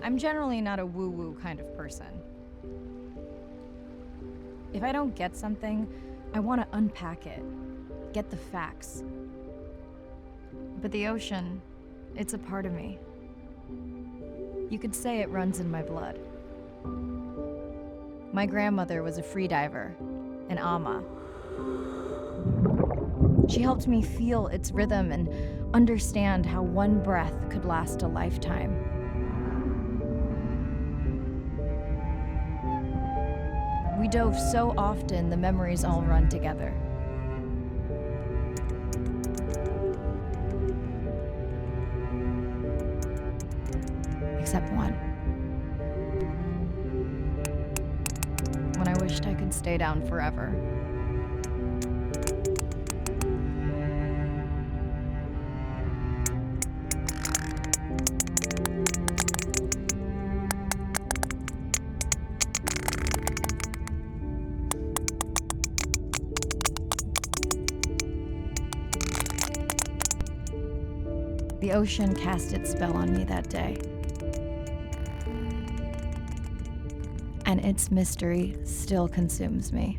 I'm generally not a woo-woo kind of person. If I don't get something, I want to unpack it, get the facts. But the ocean, it's a part of me. You could say it runs in my blood. My grandmother was a freediver, an ama. She helped me feel its rhythm and understand how one breath could last a lifetime. We dove so often, the memories all run together. Except one. When I wished I could stay down forever. The ocean cast its spell on me that day. And its mystery still consumes me.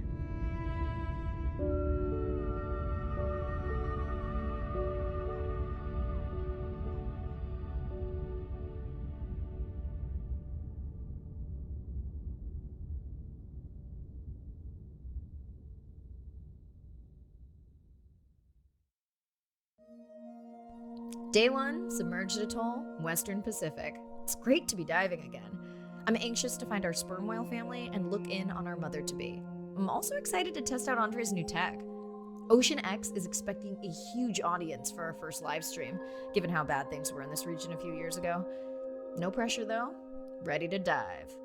Day 1, submerged atoll, Western Pacific. It's great to be diving again. I'm anxious to find our sperm whale family and look in on our mother-to-be. I'm also excited to test out Andre's new tech. Ocean X is expecting a huge audience for our first live stream, given how bad things were in this region a few years ago. No pressure though, ready to dive.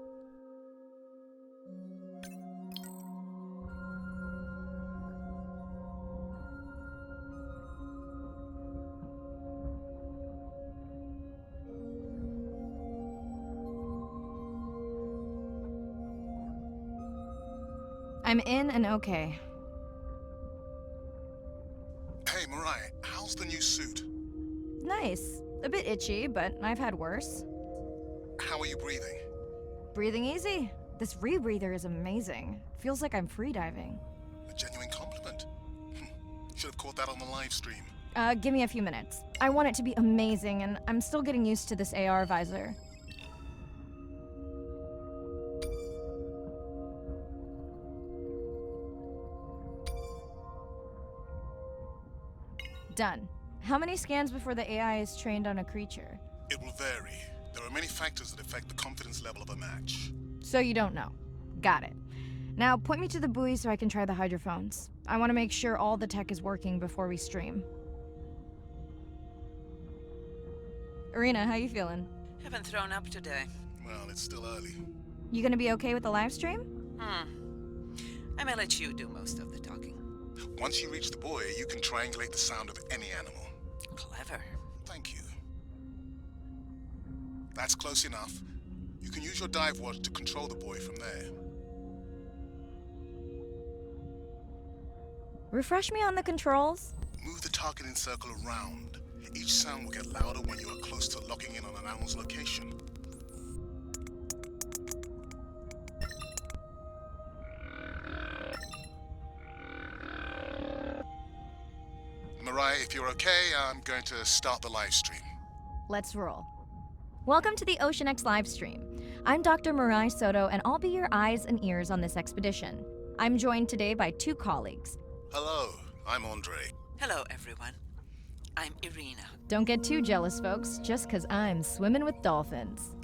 I'm in and okay. Hey, Mirai, how's the new suit? Nice. A bit itchy, but I've had worse. How are you breathing? Breathing easy. This rebreather is amazing. Feels like I'm freediving. A genuine compliment. Should have caught that on the live stream. Give me a few minutes. I want it to be amazing, and I'm still getting used to this AR visor. Done. How many scans before the AI is trained on a creature? It will vary. There are many factors that affect the confidence level of a match. So you don't know. Got it. Now point me to the buoy so I can try the hydrophones. I want to make sure all the tech is working before we stream. Irina, how you feeling? Haven't thrown up today. Well, it's still early. You gonna be okay with the live stream? I may let you do most of the talking. Once you reach the buoy, you can triangulate the sound of any animal. Clever. Thank you. That's close enough. You can use your dive watch to control the buoy from there. Refresh me on the controls. Move the targeting circle around. Each sound will get louder when you are close to locking in on an animal's location. Mirai, if you're okay, I'm going to start the live stream. Let's roll. Welcome to the Ocean X live stream. I'm Dr. Mirai Soto, and I'll be your eyes and ears on this expedition. I'm joined today by two colleagues. Hello, I'm Andre. Hello, everyone. I'm Irina. Don't get too jealous, folks, just 'cause I'm swimming with dolphins.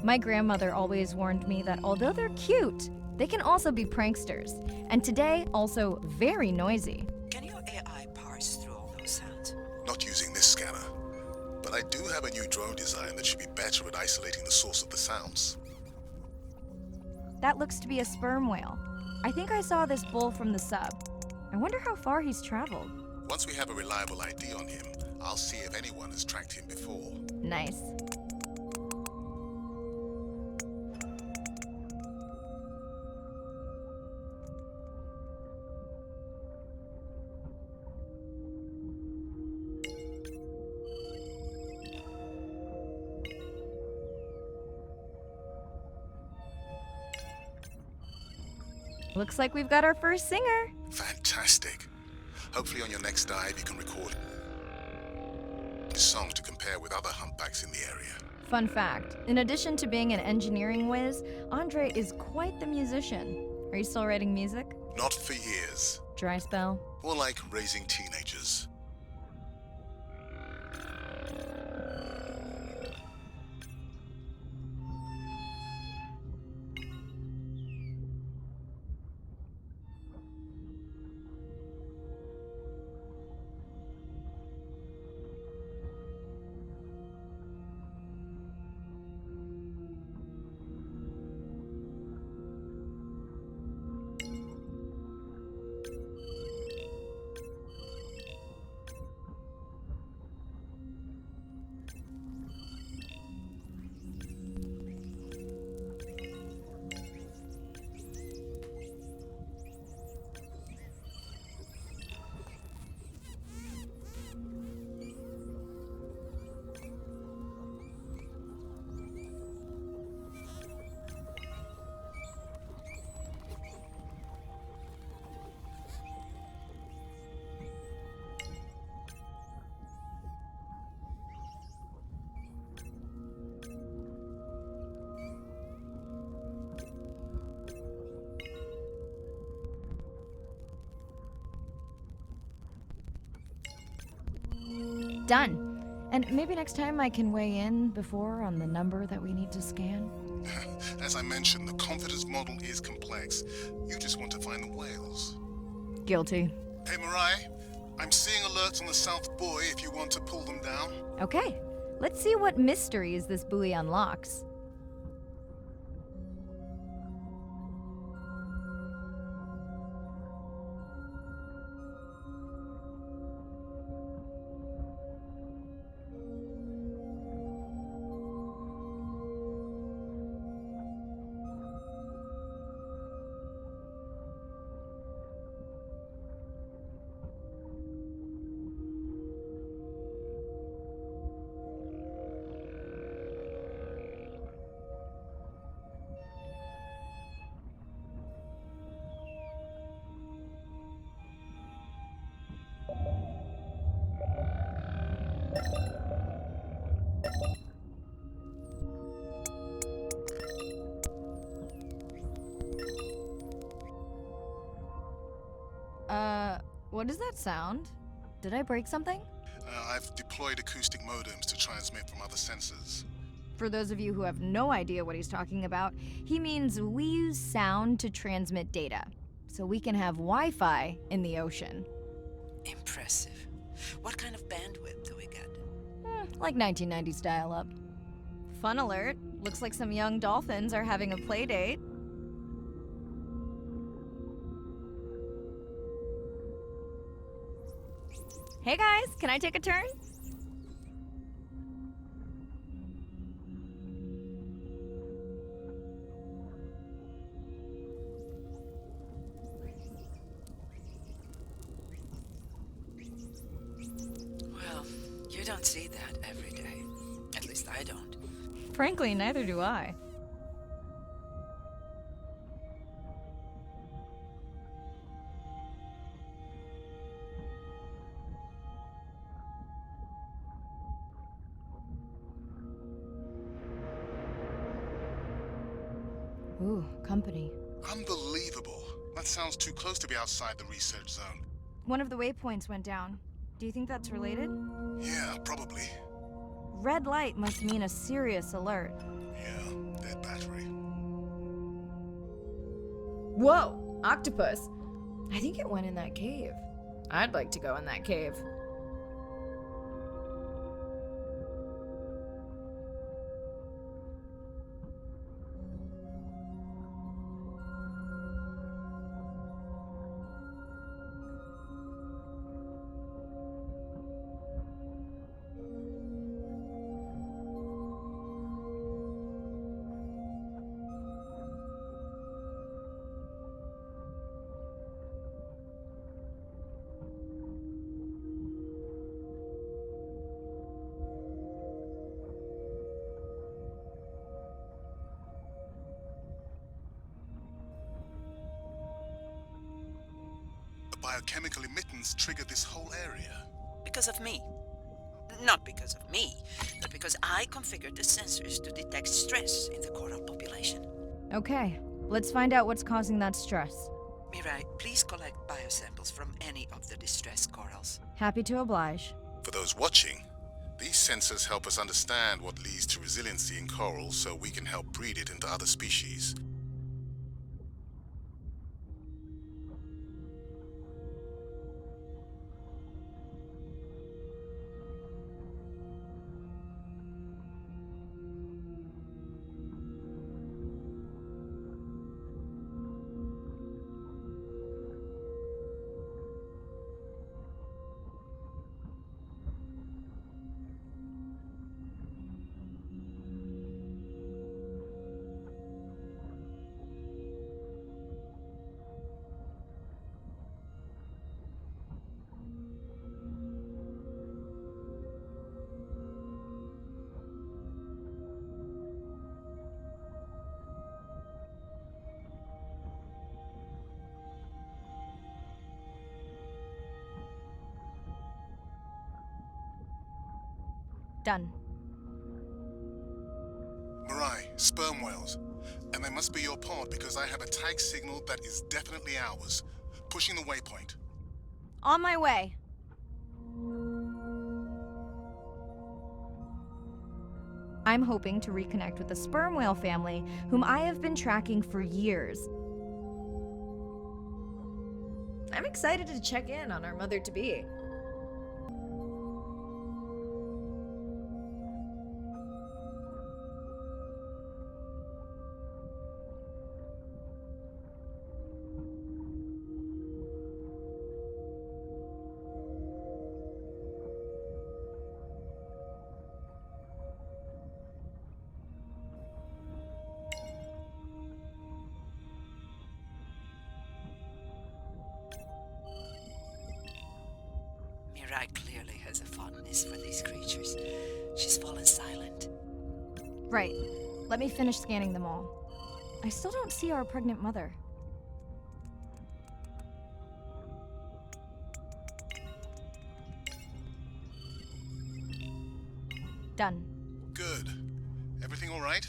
My grandmother always warned me that although they're cute, they can also be pranksters, and today also very noisy. Can your AI parse through all those sounds? Not using this scanner, but I do have a new drone design that should be better at isolating the source of the sounds. That looks to be a sperm whale. I think I saw this bull from the sub. I wonder how far he's traveled. Once we have a reliable ID on him, I'll see if anyone has tracked him before. Nice. Looks like we've got our first singer. Fantastic. Hopefully on your next dive you can record songs to compare with other humpbacks in the area. Fun fact, in addition to being an engineering whiz, Andre is quite the musician. Are you still writing music? Not for years. Dry spell? More like raising teenagers. Done. And maybe next time I can weigh in before on the number that we need to scan. As I mentioned, the confidence model is complex. You just want to find the whales. Guilty. Hey, Mirai, I'm seeing alerts on the South Buoy if you want to pull them down. Okay, let's see what mysteries this buoy unlocks. What is that sound? Did I break something? I've deployed acoustic modems to transmit from other sensors. For those of you who have no idea what he's talking about, he means we use sound to transmit data, so we can have Wi-Fi in the ocean. Impressive. What kind of bandwidth do we get? Like 1990s dial-up. Fun alert. Looks like some young dolphins are having a play date. Hey guys, can I take a turn? Well, you don't see that every day. At least I don't. Frankly, neither do I. Ooh, company. Unbelievable. That sounds too close to be outside the research zone. One of the waypoints went down. Do you think that's related? Yeah, probably. Red light must mean a serious alert. Yeah, dead battery. Whoa! Octopus! I think it went in that cave. I'd like to go in that cave. biochemical emittance trigger this whole area? Because of me. Not because of me, but because I configured the sensors to detect stress in the coral population. Okay, let's find out what's causing that stress. Mirai, please collect biosamples from any of the distressed corals. Happy to oblige. For those watching, these sensors help us understand what leads to resiliency in corals so we can help breed it into other species. Done. Mirai, sperm whales. And they must be your pod because I have a tag signal that is definitely ours. Pushing the waypoint. On my way. I'm hoping to reconnect with the sperm whale family, whom I have been tracking for years. I'm excited to check in on our mother-to-be. Mirai clearly has a fondness for these creatures. She's fallen silent. Right. Let me finish scanning them all. I still don't see our pregnant mother. Done. Good. Everything all right?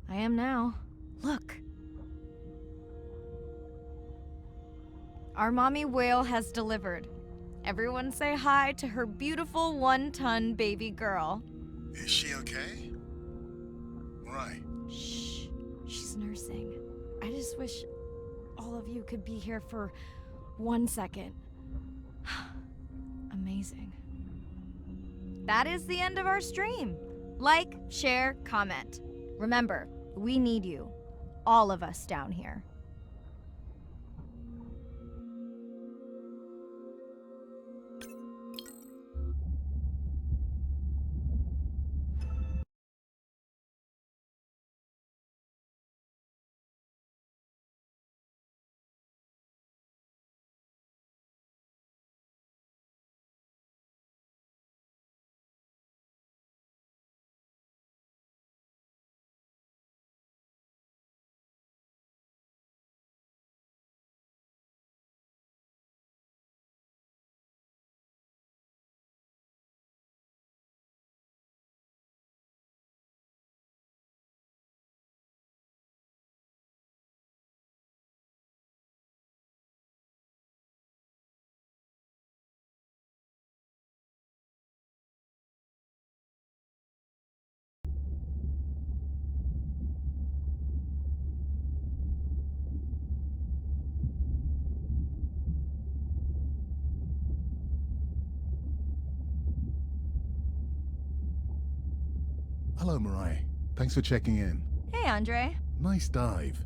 I am now. Look. Our mommy whale has delivered. Everyone say hi to her beautiful 1-ton baby girl. Is she okay? Right. Shh. She's nursing. I just wish all of you could be here for 1 second. Amazing. That is the end of our stream. Like, share, comment. Remember, we need you. All of us down here. Hello, Mirai. Thanks for checking in. Hey, Andre. Nice dive.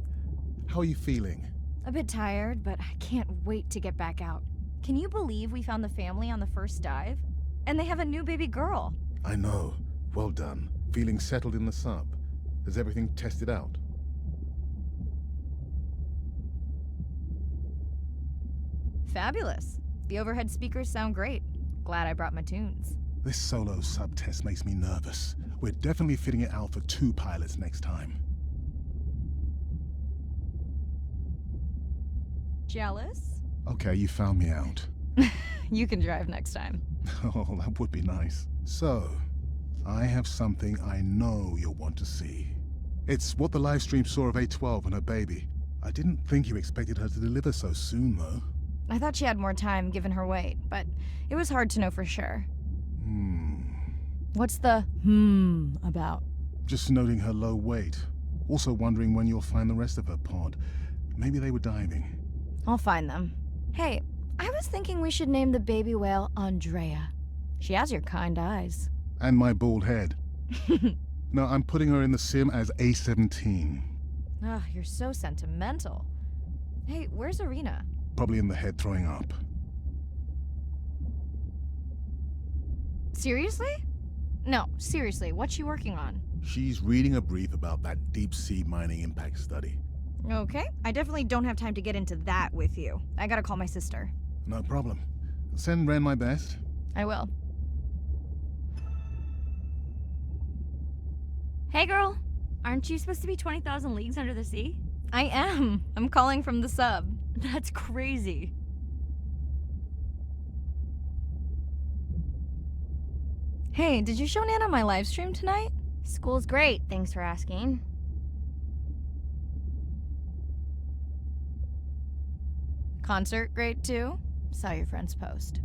How are you feeling? A bit tired, but I can't wait to get back out. Can you believe we found the family on the first dive? And they have a new baby girl. I know. Well done. Feeling settled in the sub. Has everything tested out? Fabulous. The overhead speakers sound great. Glad I brought my tunes. This solo sub test makes me nervous. We're definitely fitting it out for 2 pilots next time. Jealous? Okay, you found me out. You can drive next time. Oh, that would be nice. So, I have something I know you'll want to see. It's what the live stream saw of A12 and her baby. I didn't think you expected her to deliver so soon, though. I thought she had more time given her weight, but it was hard to know for sure. What's the about? Just noting her low weight. Also wondering when you'll find the rest of her pod. Maybe they were diving. I'll find them. Hey, I was thinking we should name the baby whale Andrea. She has your kind eyes. And my bald head. No, I'm putting her in the sim as A17. Ah, you're so sentimental. Hey, where's Arena? Probably in the head throwing up. Seriously? No, seriously, what's she working on? She's reading a brief about that deep-sea mining impact study. Okay, I definitely don't have time to get into that with you. I gotta call my sister. No problem. Send Ren my best. I will. Hey girl, aren't you supposed to be 20,000 leagues under the sea? I am. I'm calling from the sub. That's crazy. Hey, did you show Nana my live stream tonight? School's great, thanks for asking. Concert great too? Saw your friend's post.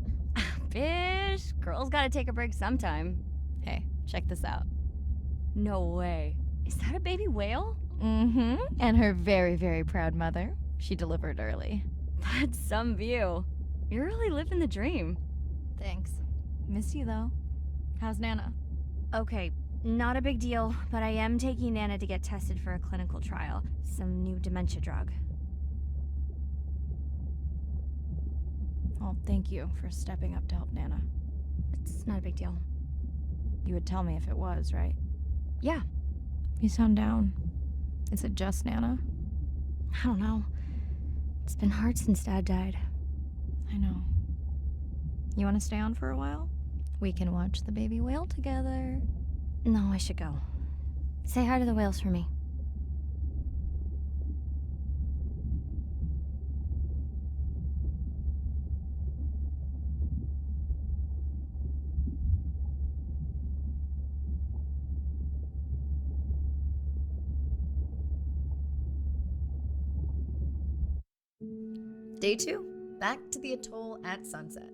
Bish, girls gotta take a break sometime. Hey, check this out. No way. Is that a baby whale? Mm-hmm. And her very, very proud mother. She delivered early. That's some view. You're really living the dream. Thanks. Miss you though. How's Nana? Okay, not a big deal, but I am taking Nana to get tested for a clinical trial. Some new dementia drug. Oh, thank you for stepping up to help Nana. It's not a big deal. You would tell me if it was, right? Yeah. You sound down. Is it just Nana? I don't know. It's been hard since Dad died. I know. You want to stay on for a while? We can watch the baby whale together. No, I should go. Say hi to the whales for me. Day 2. Back to the atoll at sunset.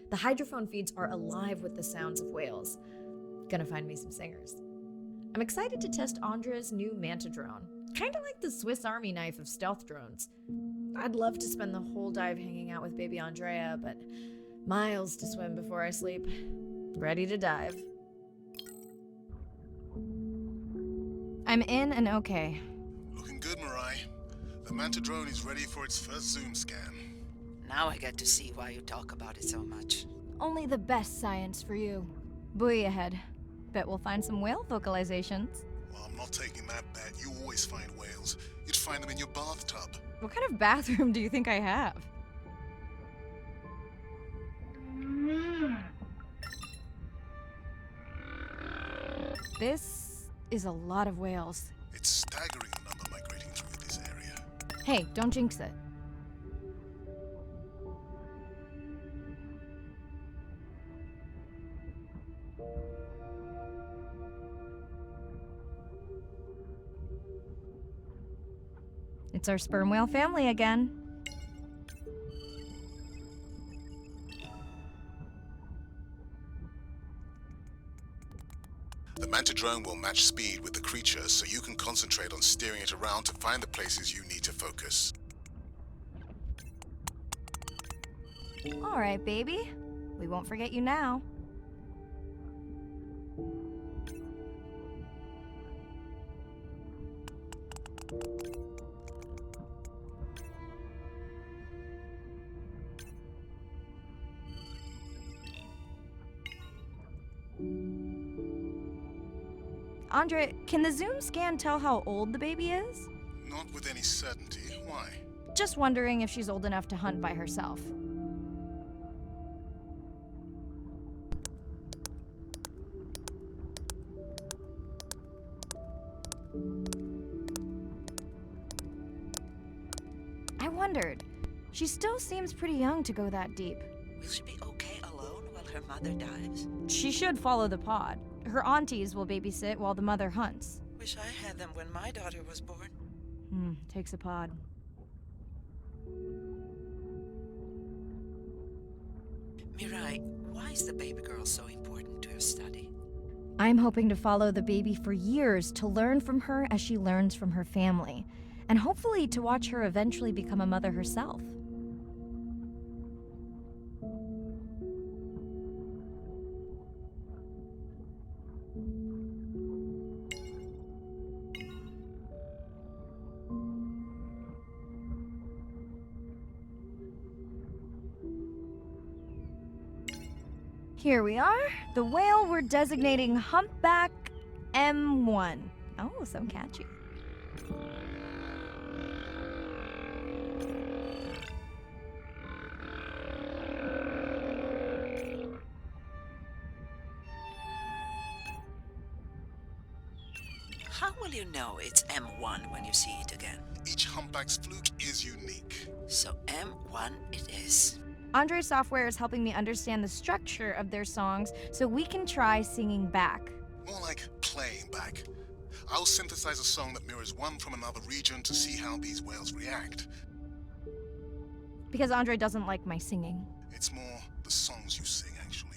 The hydrophone feeds are alive with the sounds of whales. Gonna find me some singers. I'm excited to test Andrea's new manta drone. Kinda like the Swiss Army knife of stealth drones. I'd love to spend the whole dive hanging out with baby Andrea, but miles to swim before I sleep. Ready to dive. I'm in and okay. Looking good, Mirai. The Manta drone is ready for its first zoom scan. Now I get to see why you talk about it so much. Only the best science for you. Buoy ahead. Bet we'll find some whale vocalizations. Well, I'm not taking that bet. You always find whales. You'd find them in your bathtub. What kind of bathroom do you think I have? This is a lot of whales. It's staggering the number migrating through this area. Hey, don't jinx it. It's our sperm whale family again. The Manta drone will match speed with the creature so you can concentrate on steering it around to find the places you need to focus. All right, baby. We won't forget you now. Andre, can the zoom scan tell how old the baby is? Not with any certainty. Why? Just wondering if she's old enough to hunt by herself. I wondered, She still seems pretty young to go that deep. Will she be okay alone while her mother dies? She should follow the pod. Her aunties will babysit while the mother hunts. Wish I had them when my daughter was born. Takes a pod. Mirai, why is the baby girl so important to your study? I'm hoping to follow the baby for years to learn from her as she learns from her family, and hopefully to watch her eventually become a mother herself. Here we are, the whale we're designating Humpback M1. Oh, so catchy. How will you know it's M1 when you see it again? Each humpback's fluke is unique. So M1 it is. Andre's software is helping me understand the structure of their songs so we can try singing back. More like playing back. I'll synthesize a song that mirrors one from another region to see how these whales react. Because Andre doesn't like my singing. It's more the songs you sing, actually.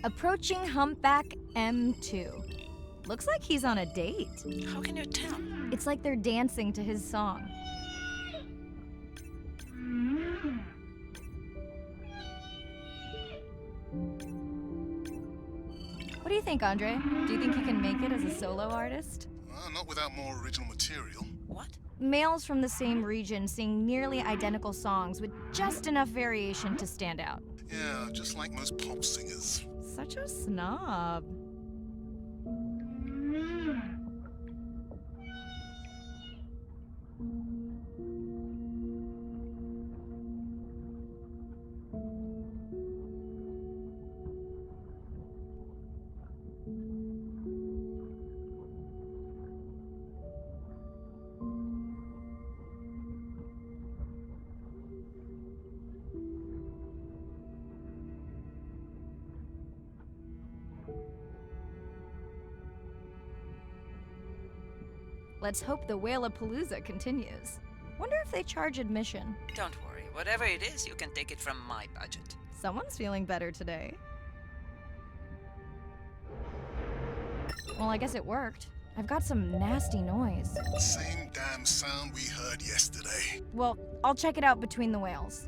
Approaching Humpback M2. Looks like he's on a date. How can you tell? It's like they're dancing to his song. What do you think, Andre? Do you think he can make it as a solo artist? Not without more original material. What? Males from the same region sing nearly identical songs with just enough variation to stand out. Yeah, just like most pop singers. Such a snob. Let's hope the Whalapalooza continues. Wonder if they charge admission. Don't worry. Whatever it is, you can take it from my budget. Someone's feeling better today. Well, I guess it worked. I've got some nasty noise. Same damn sound we heard yesterday. Well, I'll check it out between the whales.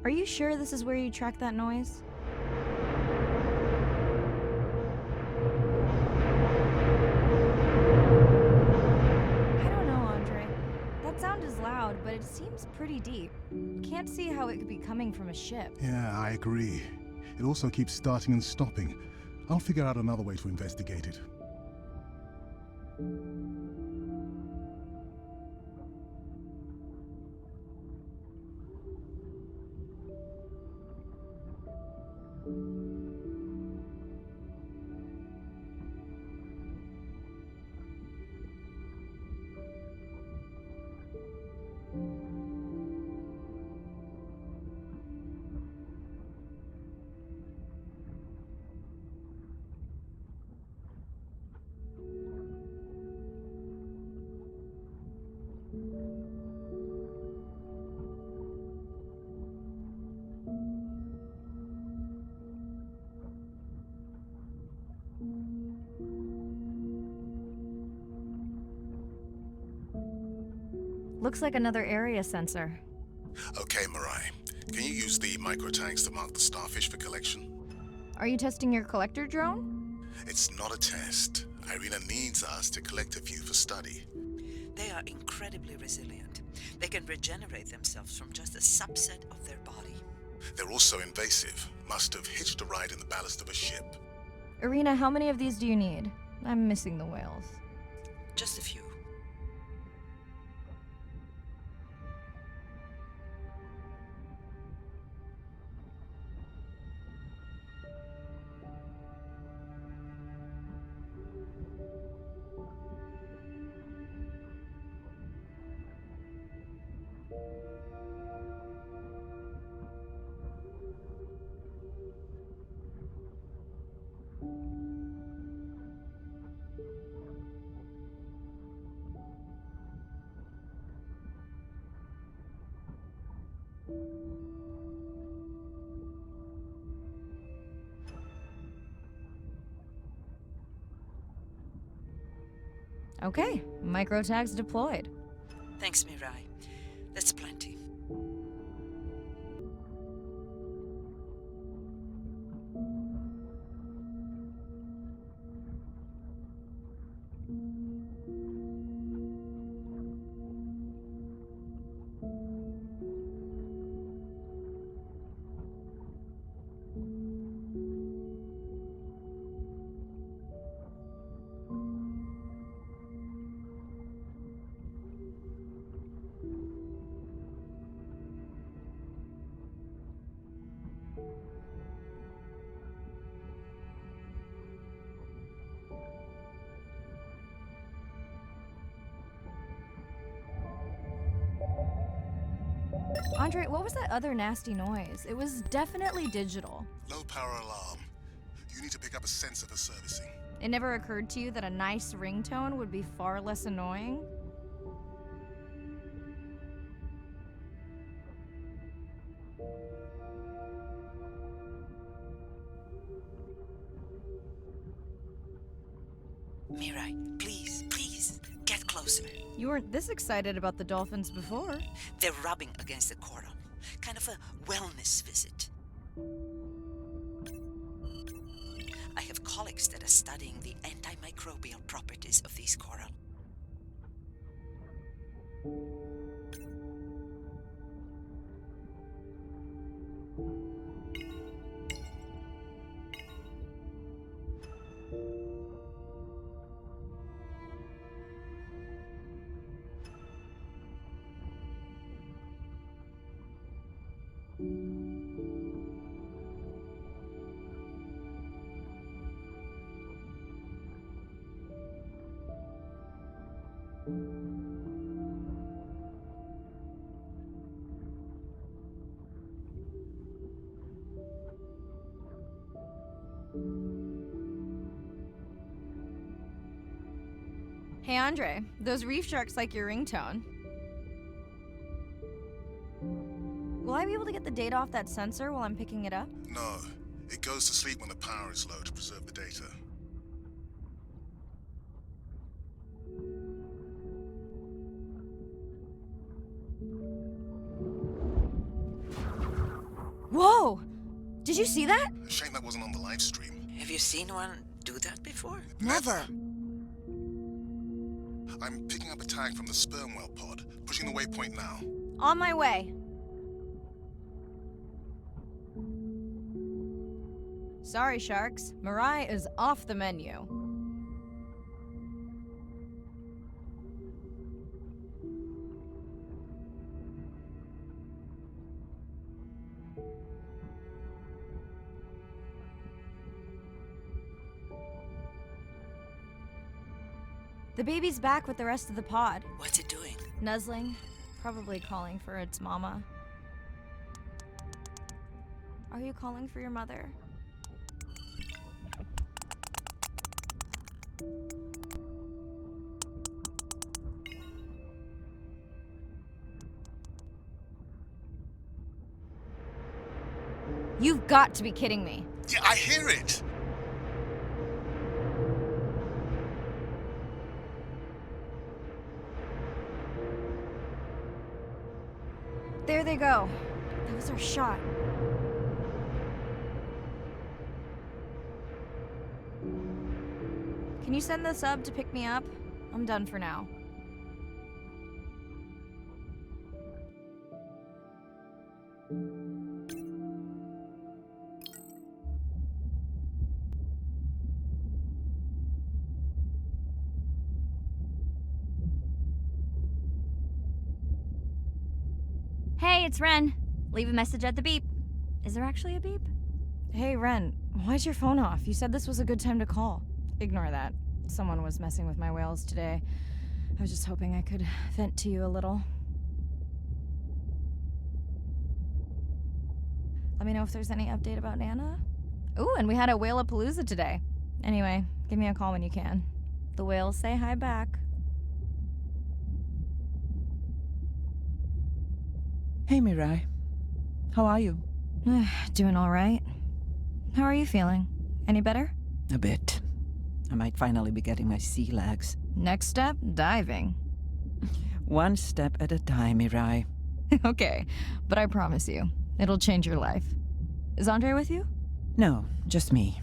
Are you sure this is where you track that noise? I don't know, Andre. That sound is loud, but it seems pretty deep. Can't see how it could be coming from a ship. Yeah, I agree. It also keeps starting and stopping. I'll figure out another way to investigate it. Looks like another area sensor. Okay, Mirai. Can you use the microtags to mark the starfish for collection? Are you testing your collector drone? It's not a test. Irina needs us to collect a few for study. They are incredibly resilient. They can regenerate themselves from just a subset of their body. They're also invasive. Must have hitched a ride in the ballast of a ship. Irina, how many of these do you need? I'm missing the whales. Just a few. Okay, microtags deployed. Thanks, Mirai. That's plenty. Andre, what was that other nasty noise? It was definitely digital. Low power alarm. You need to pick up a sensor for servicing. It never occurred to you that a nice ringtone would be far less annoying? Mirai, please, get closer. You weren't this excited about the dolphins before. They're rubbing against the coral. Kind of a wellness visit. I have colleagues that are studying the antimicrobial properties of these coral. Hey Andre, those reef sharks like your ringtone. Will I be able to get the data off that sensor while I'm picking it up? No. It goes to sleep when the power is low to preserve the data. Whoa! Did you see that? Shame that wasn't on the live stream. Have you seen one do that before? Never. I'm picking up a tag from the sperm whale pod. Pushing the waypoint now. On my way. Sorry, sharks. Mirai is off the menu. The baby's back with the rest of the pod. What's it doing? Nuzzling, probably calling for its mama. Are you calling for your mother? You've got to be kidding me. Yeah, I hear it! there they go. That was our shot. Can you send the sub to pick me up? I'm done for now. Hey, it's Ren. Leave a message at the beep. Is there actually a beep? Hey, Ren, why's your phone off? You said this was a good time to call. Ignore that. Someone was messing with my whales today. I was just hoping I could vent to you a little. Let me know if there's any update about Nana. Ooh, and we had a whale-a-palooza today. Anyway, give me a call when you can. The whales say hi back. Hey, Mirai. How are you? Doing all right. How are you feeling? Any better? A bit. I might finally be getting my sea legs. Next step, diving. One step at a time, Mirai. Okay, but I promise you, it'll change your life. Is Andre with you? No, just me.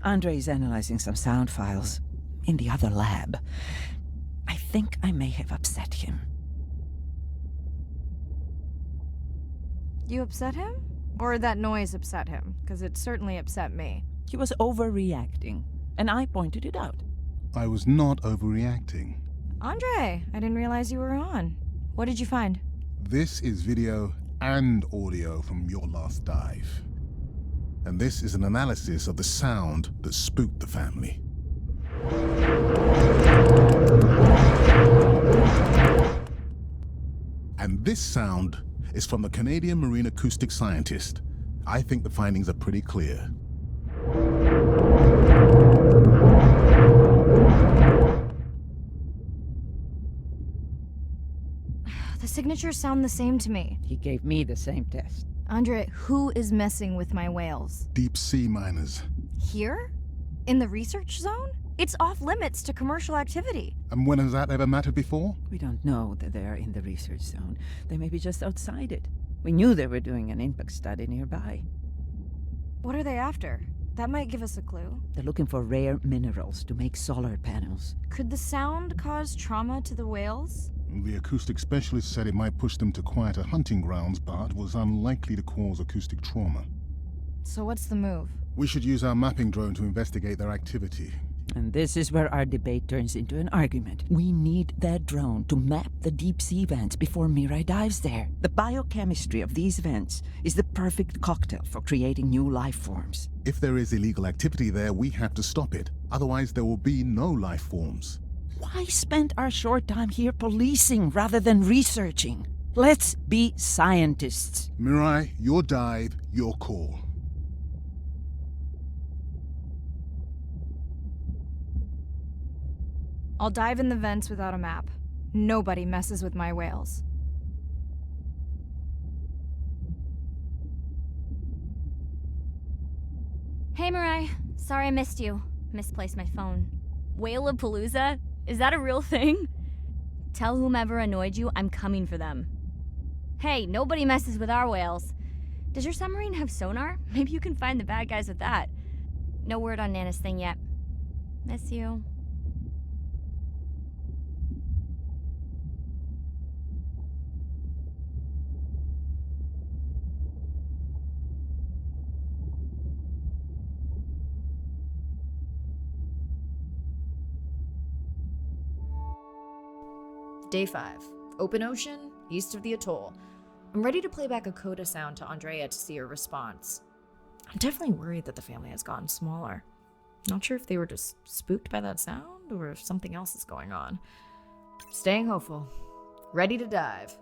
Andre is analyzing some sound files in the other lab. I think I may have upset him. You upset him? Or that noise upset him? Because it certainly upset me. He was overreacting, and I pointed it out. I was not overreacting. Andre, I didn't realize you were on. What did you find? This is video and audio from your last dive. And this is an analysis of the sound that spooked the family. And this sound is from the Canadian marine acoustic scientist. I think the findings are pretty clear. The signatures sound the same to me. He gave me the same test. Andre, who is messing with my whales? Deep sea miners. Here? In the research zone? It's off limits to commercial activity. And when has that ever mattered before? We don't know that they are in the research zone. They may be just outside it. We knew they were doing an impact study nearby. What are they after? That might give us a clue. They're looking for rare minerals to make solar panels. Could the sound cause trauma to the whales? The acoustic specialist said it might push them to quieter hunting grounds, but was unlikely to cause acoustic trauma. So what's the move? We should use our mapping drone to investigate their activity. And this is where our debate turns into an argument. We need that drone to map the deep sea vents before Mirai dives there. The biochemistry of these vents is the perfect cocktail for creating new life forms. If there is illegal activity there, we have to stop it. Otherwise, there will be no life forms. Why spend our short time here policing rather than researching? Let's be scientists. Mirai, your dive, your call. I'll dive in the vents without a map. Nobody messes with my whales. Hey, Mirai. Sorry I missed you. Misplaced my phone. Whale-a-palooza? Is that a real thing? Tell whomever annoyed you I'm coming for them. Hey, nobody messes with our whales. Does your submarine have sonar? Maybe you can find the bad guys with that. No word on Nana's thing yet. Miss you. Day 5. Open ocean, east of the atoll. I'm ready to play back a coda sound to Andrea to see her response. I'm definitely worried that the family has gotten smaller. Not sure if they were just spooked by that sound or if something else is going on. Staying hopeful. Ready to dive.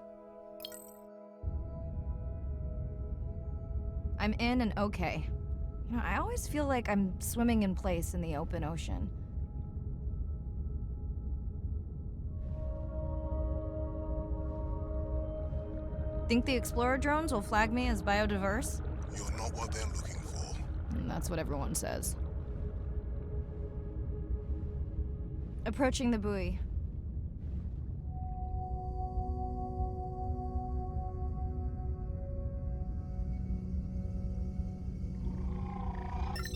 I'm in and okay. You know, I always feel like I'm swimming in place in the open ocean. Think the Explorer drones will flag me as biodiverse? You're not what they're looking for. That's what everyone says. Approaching the buoy.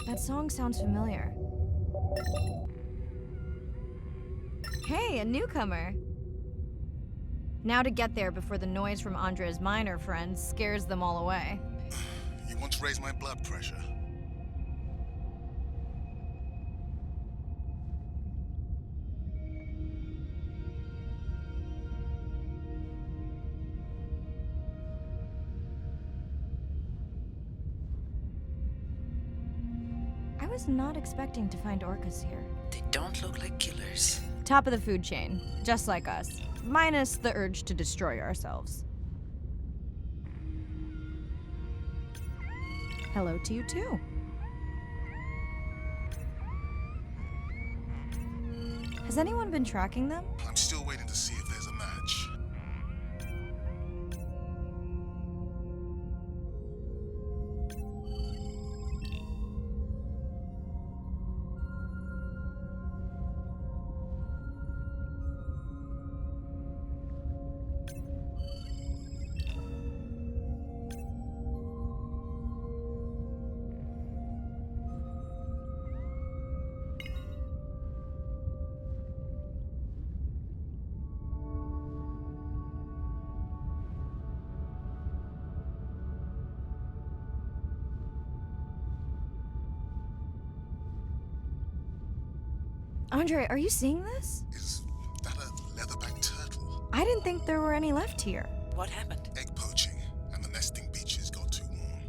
That song sounds familiar. Hey, a newcomer! Now to get there before the noise from Andre's minor friends scares them all away. You want to raise my blood pressure? I was not expecting to find orcas here. They don't look like killers. Top of the food chain, just like us. Minus the urge to destroy ourselves. Hello to you too. Has anyone been tracking them? I'm still waiting to see if there's a match. Andre, are you seeing this? Is that a leatherback turtle? I didn't think there were any left here. What happened? Egg poaching, and the nesting beaches got too warm.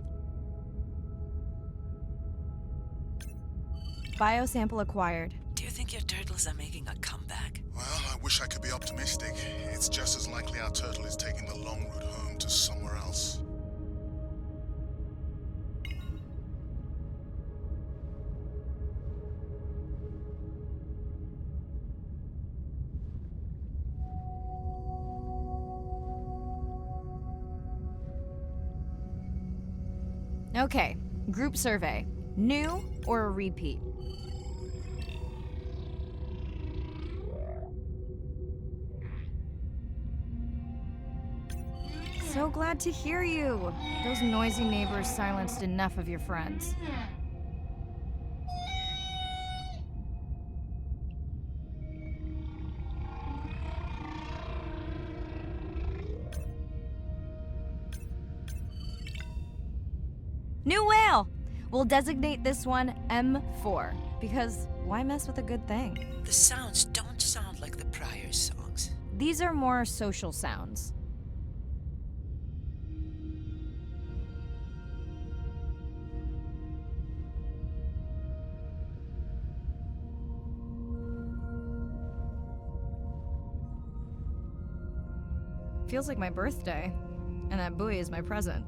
Biosample acquired. Do you think your turtles are making a comeback? Well, I wish I could be optimistic. It's just as likely our turtle is taking the long route home to somewhere else. Okay, group survey. New or a repeat? So glad to hear you. Those noisy neighbors silenced enough of your friends. New whale! We'll designate this one M4, because why mess with a good thing? The sounds don't sound like the prior songs. These are more social sounds. Feels like my birthday, and that buoy is my present.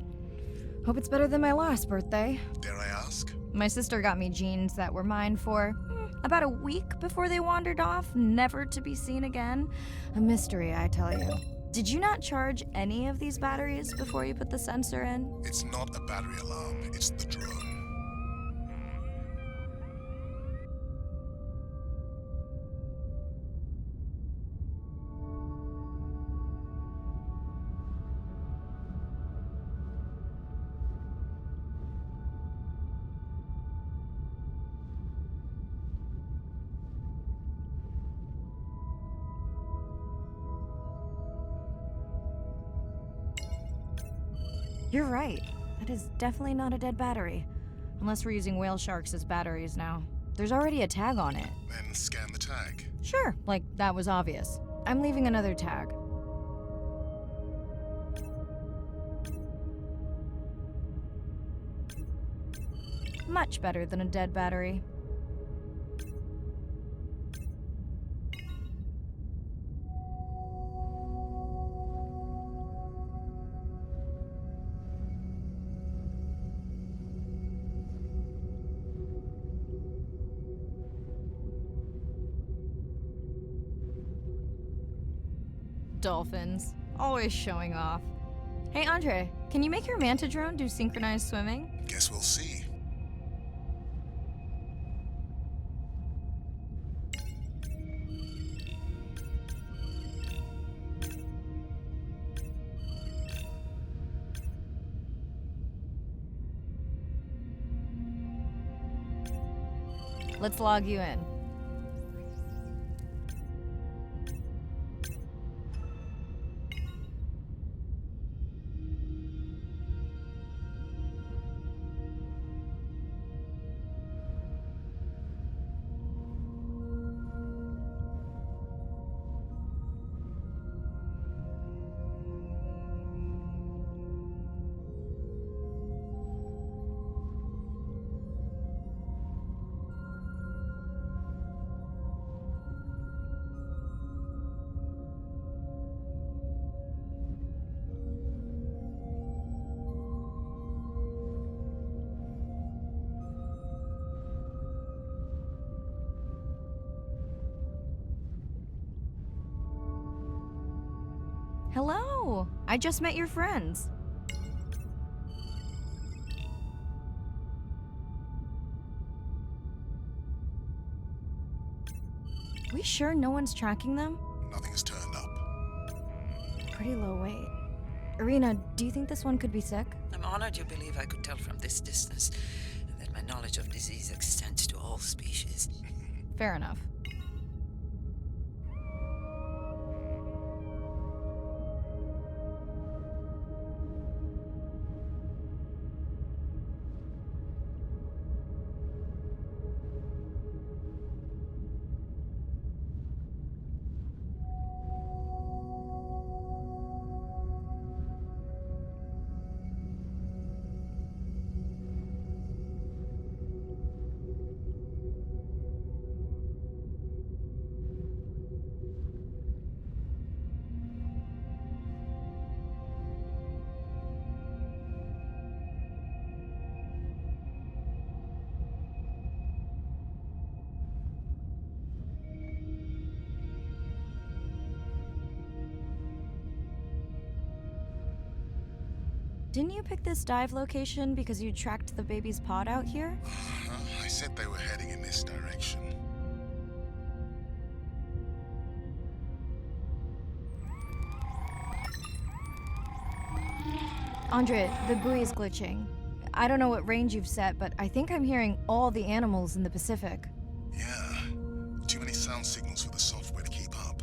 Hope it's better than my last birthday. Dare I ask? My sister got me jeans that were mine for about a week before they wandered off, never to be seen again. A mystery, I tell you. Did you not charge any of these batteries before you put the sensor in? It's not a battery alarm, it's the drone. You're right. That is definitely not a dead battery. Unless we're using whale sharks as batteries now. There's already a tag on it. Then scan the tag. Sure, like that was obvious. I'm leaving another tag. Much better than a dead battery. Dolphins. Always showing off. Hey, Andre, can you make your manta drone do synchronized swimming? Guess we'll see. let's log you in. Hello! I just met your friends. We sure no one's tracking them? Nothing has turned up. Pretty low weight. Irina, do you think this one could be sick? I'm honored you believe I could tell from this distance that my knowledge of disease extends to all species. Fair enough. Didn't you pick this dive location because you tracked the baby's pod out here? I said they were heading in this direction. Andre, the buoy is glitching. I don't know what range you've set, but I think I'm hearing all the animals in the Pacific. Yeah, too many sound signals for the software to keep up.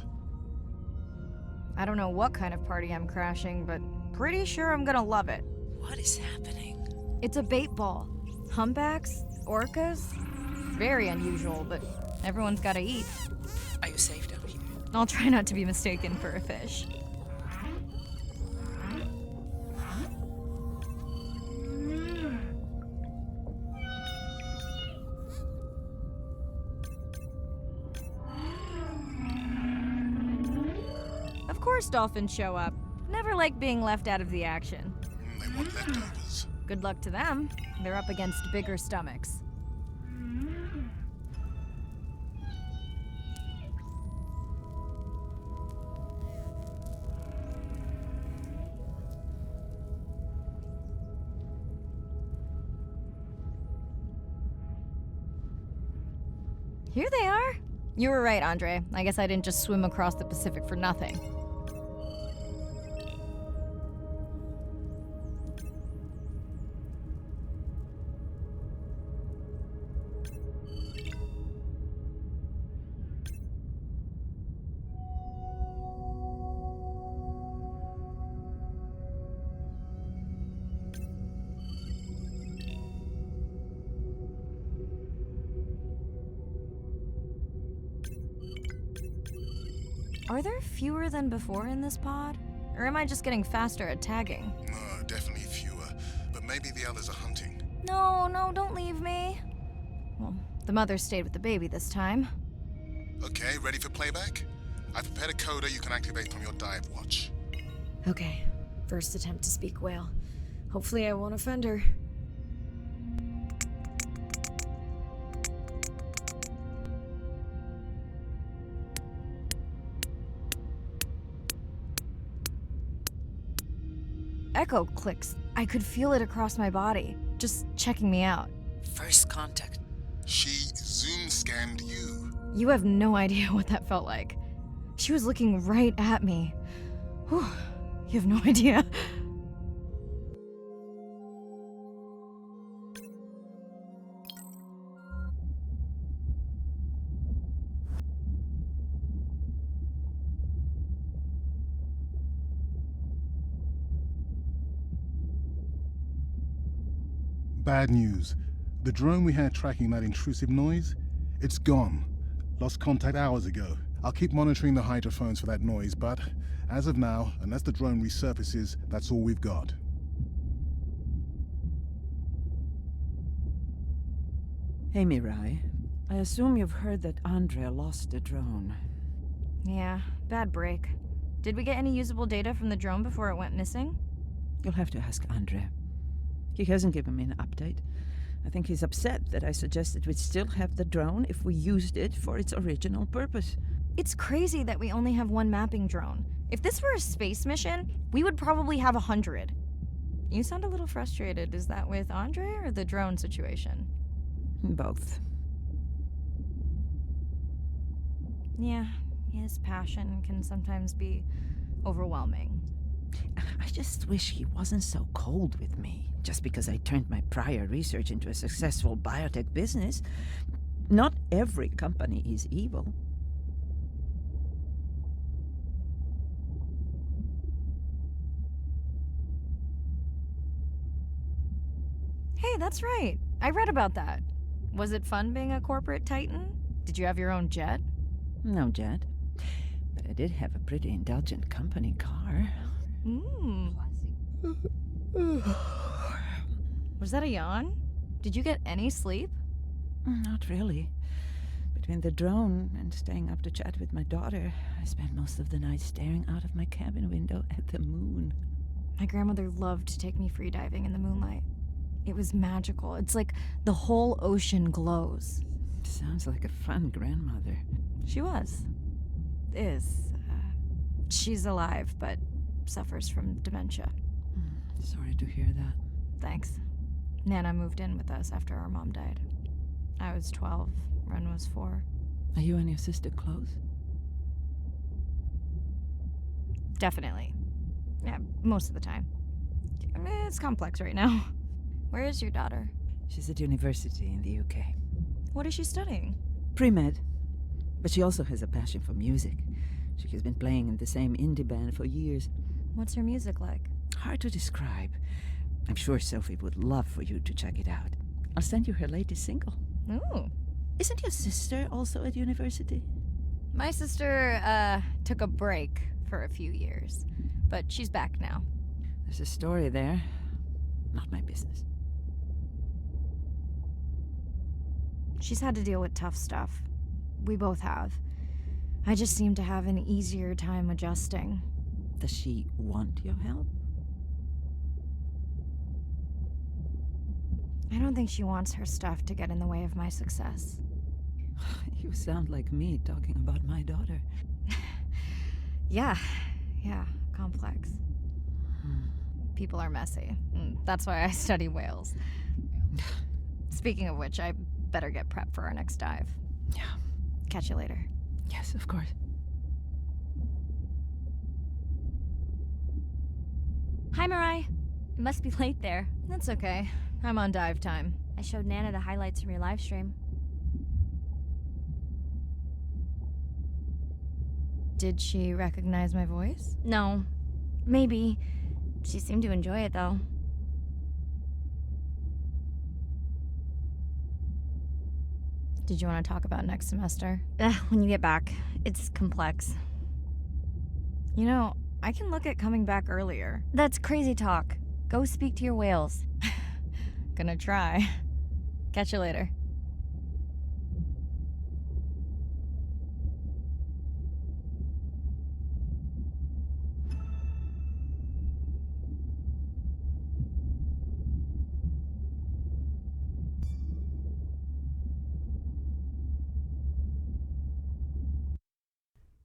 I don't know what kind of party I'm crashing, but pretty sure I'm gonna love it. What is happening? It's a bait ball. Humpbacks, orcas. Very unusual, but everyone's gotta eat. Are you safe down here? I'll try not to be mistaken for a fish. Of course dolphins show up. Never like being left out of the action. They want leftovers. Good luck to them. They're up against bigger stomachs. Here they are. You were right, Andre. I guess I didn't just swim across the Pacific for nothing. Are there fewer than before in this pod? Or am I just getting faster at tagging? No, definitely fewer. But maybe the others are hunting. No, don't leave me. Well, the mother stayed with the baby this time. Okay, ready for playback? I've prepared a coder you can activate from your dive watch. Okay, first attempt to speak whale. Hopefully I won't offend her. Echo clicks. I could feel it across my body, just checking me out. First contact. She zoom scanned you. You have no idea what that felt like. She was looking right at me. Whew, you have no idea. bad news. The drone we had tracking that intrusive noise, it's gone. Lost contact hours ago. I'll keep monitoring the hydrophones for that noise, but as of now, unless the drone resurfaces, that's all we've got. Hey, Mirai. I assume you've heard that Andrea lost the drone. Yeah, bad break. Did we get any usable data from the drone before it went missing? You'll have to ask Andrea. He hasn't given me an update. I think he's upset that I suggested we'd still have the drone if we used it for its original purpose. It's crazy that we only have one mapping drone. If this were a space mission, we would probably have 100. You sound a little frustrated. Is that with Andre or the drone situation? Both. Yeah, his passion can sometimes be overwhelming. I just wish he wasn't so cold with me, just because I turned my prior research into a successful biotech business. Not every company is evil. Hey, that's right. I read about that. Was it fun being a corporate titan? Did you have your own jet? No jet. But I did have a pretty indulgent company car. Was that a yawn? Did you get any sleep? Not really. Between the drone and staying up to chat with my daughter, I spent most of the night staring out of my cabin window at the moon. My grandmother loved to take me freediving in the moonlight. It was magical. It's like the whole ocean glows. Sounds like a fun grandmother. She was. Is. She's alive, but suffers from dementia. Sorry to hear that. Thanks. Nana moved in with us after our mom died. I was 12, Ren was 4. Are you and your sister close? Definitely. Yeah, most of the time. I mean, it's complex right now. Where is your daughter? She's at university in the UK. What is she studying? Pre-med. But she also has a passion for music. She has been playing in the same indie band for years. What's her music like? Hard to describe. I'm sure Sophie would love for you to check it out. I'll send you her latest single. Ooh. Isn't your sister also at university? My sister, took a break for a few years. But she's back now. There's a story there. Not my business. She's had to deal with tough stuff. We both have. I just seem to have an easier time adjusting. Does she want your help? I don't think she wants her stuff to get in the way of my success. You sound like me talking about my daughter. Yeah, complex. People are messy. That's why I study whales. Speaking of which, I better get prepped for our next dive. Yeah. Catch you later. Yes, of course. Hi, Mirai. It must be late there. That's okay. I'm on dive time. I showed Nana the highlights from your live stream. Did she recognize my voice? No. Maybe. She seemed to enjoy it, though. Did you want to talk about next semester? When you get back. It's complex. You know, I can look at coming back earlier. That's crazy talk. Go speak to your whales. Gonna try. Catch you later.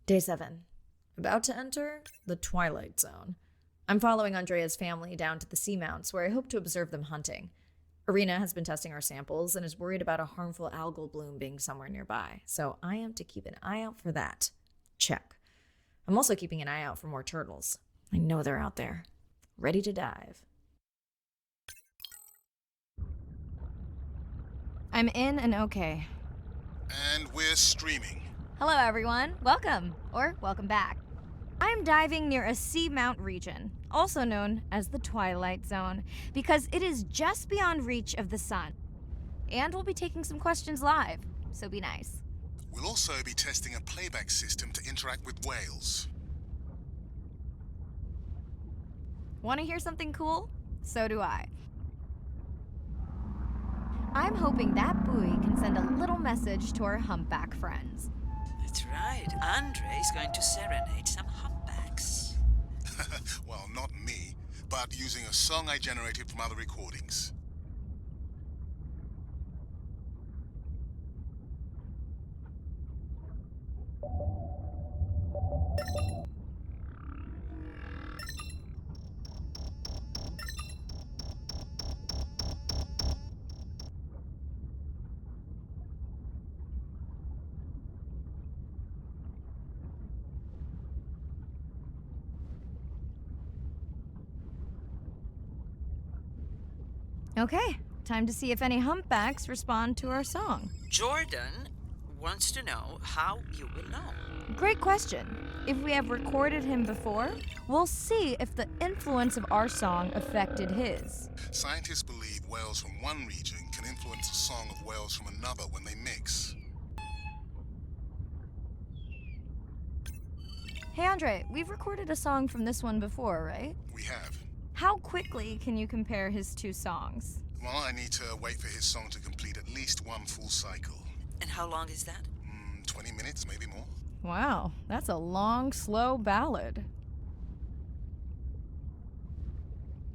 Day 7. About to enter the Twilight Zone. I'm following Andrea's family down to the seamounts where I hope to observe them hunting. Arena has been testing our samples and is worried about a harmful algal bloom being somewhere nearby, so I am to keep an eye out for that. Check. I'm also keeping an eye out for more turtles. I know they're out there, ready to dive. I'm in and okay. And we're streaming. Hello, everyone. Welcome. Or welcome back. I'm diving near a seamount region, also known as the Twilight Zone, because it is just beyond reach of the sun. And we'll be taking some questions live, so be nice. We'll also be testing a playback system to interact with whales. Want to hear something cool? So do I. I'm hoping that buoy can send a little message to our humpback friends. That's right. Andre is going to serenade some humpbacks. Well, not me, but using a song I generated from other recordings. Okay, time to see if any humpbacks respond to our song. Jordan wants to know how you will know. Great question. If we have recorded him before, we'll see if the influence of our song affected his. Scientists believe whales from one region can influence the song of whales from another when they mix. Hey Andre, we've recorded a song from this one before, right? We have. How quickly can you compare his two songs? Well, I need to wait for his song to complete at least one full cycle. And how long is that? 20 minutes, maybe more. Wow, that's a long, slow ballad.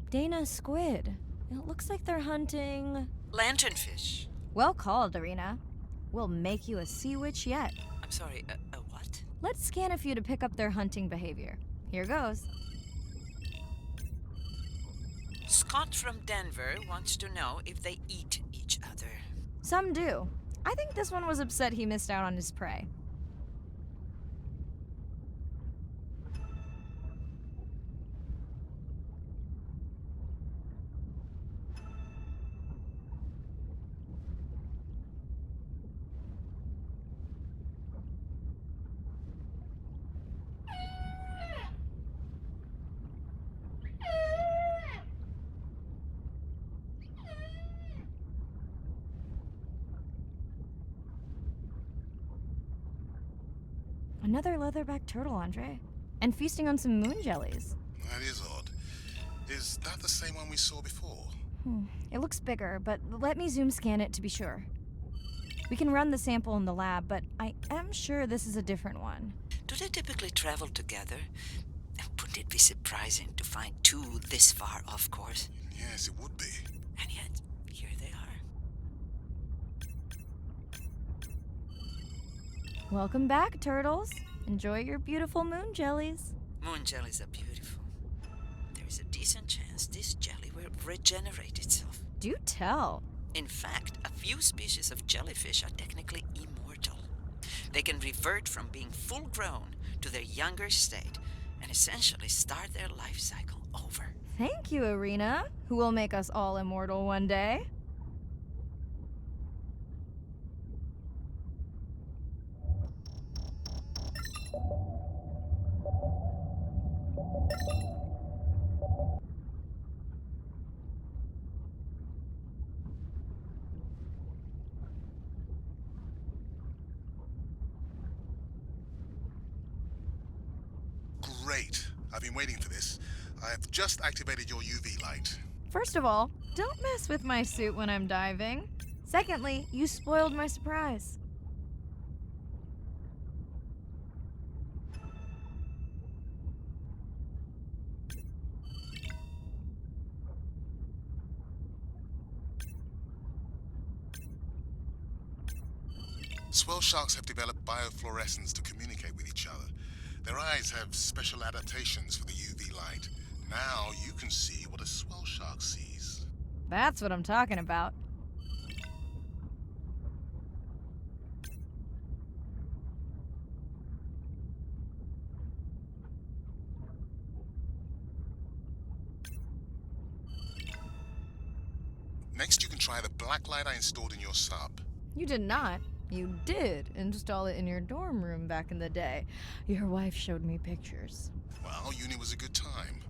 Dana Squid. It looks like they're hunting... Lanternfish. Well called, Arena. We'll make you a sea witch yet. I'm sorry, a what? Let's scan a few to pick up their hunting behavior. Here goes. Scott from Denver wants to know if they eat each other. Some do. I think this one was upset he missed out on his prey. Another leatherback turtle, Andre. And feasting on some moon jellies. That is odd. Is that the same one we saw before? It looks bigger, but let me zoom scan it to be sure. We can run the sample in the lab, but I am sure this is a different one. Do they typically travel together? Wouldn't it be surprising to find two this far off course? Yes, it would be. And yet, here they are. Welcome back, turtles. Enjoy your beautiful moon jellies. Moon jellies are beautiful. There is a decent chance this jelly will regenerate itself. Do tell. In fact, a few species of jellyfish are technically immortal. They can revert from being full grown to their younger state and essentially start their life cycle over. Thank you, Arena, who will make us all immortal one day. Great. I've been waiting for this. I have just activated your UV light. First of all, don't mess with my suit when I'm diving. Secondly, you spoiled my surprise. Swell sharks have developed biofluorescence to communicate with each other. Their eyes have special adaptations for the UV light. Now you can see what a swell shark sees. That's what I'm talking about. Next, you can try the black light I installed in your sub. You did not. You did install it in your dorm room back in the day. Your wife showed me pictures. Well, uni was a good time.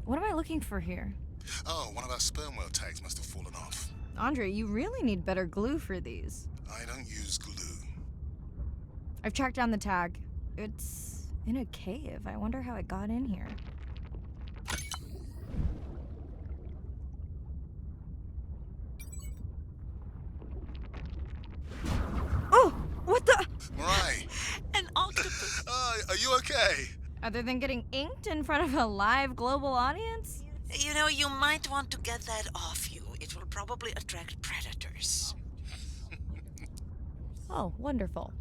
What am I looking for here? Oh, one of our sperm whale tags must have fallen off. Andre, you really need better glue for these. I don't use glue. I've tracked down the tag. It's in a cave. I wonder how it got in here. Oh! What the? Mirai! An octopus! Are you okay? Other than getting inked in front of a live global audience? You know, you might want to get that off you. It will probably attract predators. Oh, wonderful.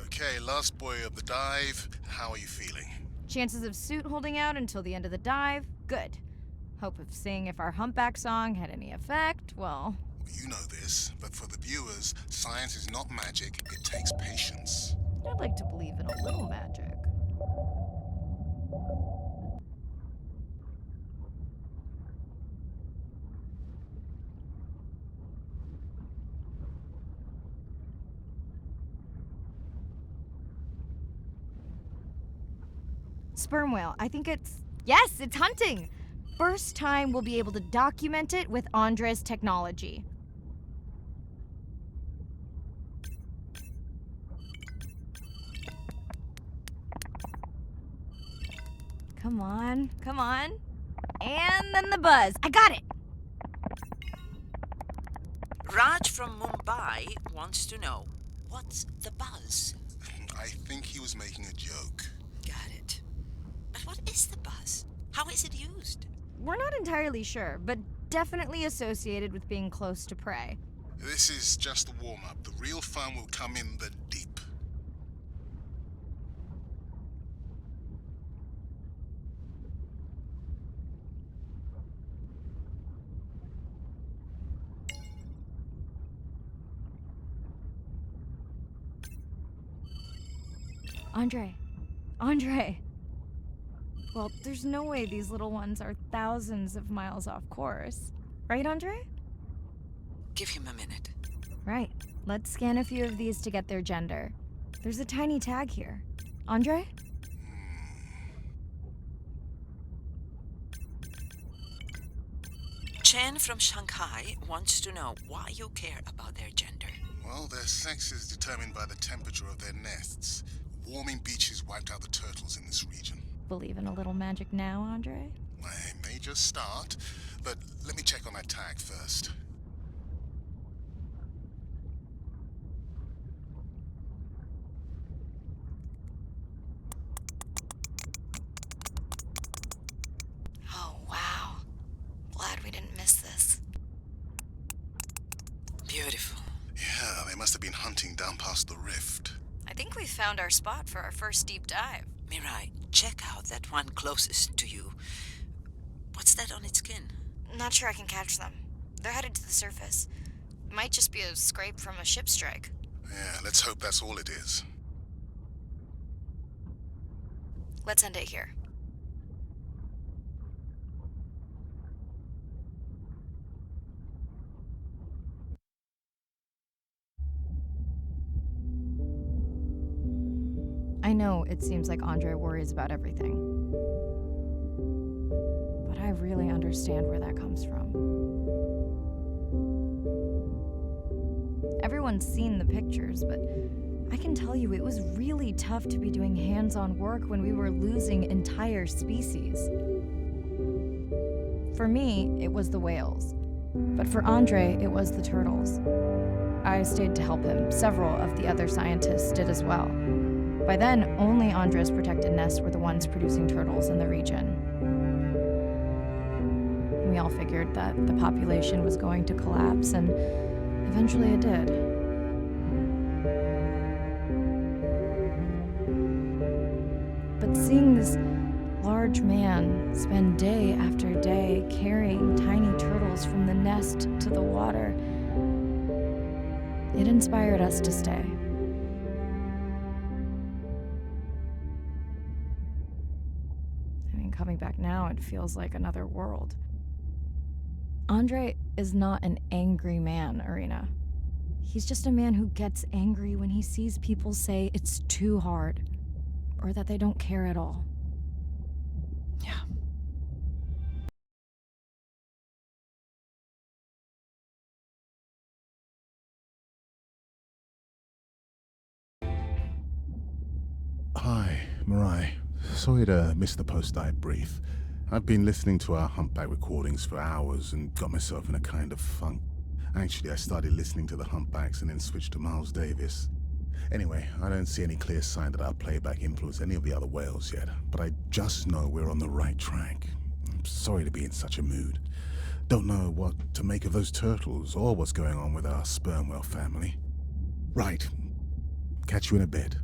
Okay, last boy of the dive. How are you feeling? Chances of suit holding out until the end of the dive? Good. Hope of seeing if our humpback song had any effect? Well, You know this, but for the viewers, science is not magic. It takes patience. I'd like to believe in a little magic. Sperm whale. I think it's... Yes, it's hunting! First time we'll be able to document it with Andre's technology. Come on, come on. And then the buzz. I got it! Raj from Mumbai wants to know, what's the buzz? I think he was making a joke. Got it. But what is the buzz? How is it used? We're not entirely sure, but definitely associated with being close to prey. This is just a warm-up. The real fun will come in the deep. Andre. Well, there's no way these little ones are thousands of miles off course. Right, Andre? Give him a minute. Right. Let's scan a few of these to get their gender. There's a tiny tag here. Andre? Chen from Shanghai wants to know why you care about their gender. Well, their sex is determined by the temperature of their nests. Warming beaches wiped out the turtles in this region. Believe in a little magic now, Andre? I may just start, but let me check on that tag first. Oh, wow. Glad we didn't miss this. Beautiful. Yeah, they must have been hunting down past the rift. I think we found our spot for our first deep dive. Mirai, check out that one closest to you. What's that on its skin? Not sure I can catch them. They're headed to the surface. Might just be a scrape from a ship strike. Yeah, let's hope that's all it is. Let's end it here. I know it seems like Andre worries about everything. But I really understand where that comes from. Everyone's seen the pictures, but I can tell you it was really tough to be doing hands-on work when we were losing entire species. For me, it was the whales. But for Andre, it was the turtles. I stayed to help him. Several of the other scientists did as well. By then, only Andre's protected nests were the ones producing turtles in the region. We all figured that the population was going to collapse, and eventually it did. But seeing this large man spend day after day carrying tiny turtles from the nest to the water. It inspired us to stay. I mean, coming back now, it feels like another world. Andre is not an angry man, Irina. He's just a man who gets angry when he sees people say it's too hard, or that they don't care at all. Yeah. Hi, Mirai. Sorry to miss the post-dive brief. I've been listening to our Humpback recordings for hours and got myself in a kind of funk. Actually, I started listening to the Humpbacks and then switched to Miles Davis. Anyway, I don't see any clear sign that our playback influenced any of the other whales yet, but I just know we're on the right track. I'm sorry to be in such a mood. Don't know what to make of those turtles or what's going on with our sperm whale family. Right. Catch you in a bit.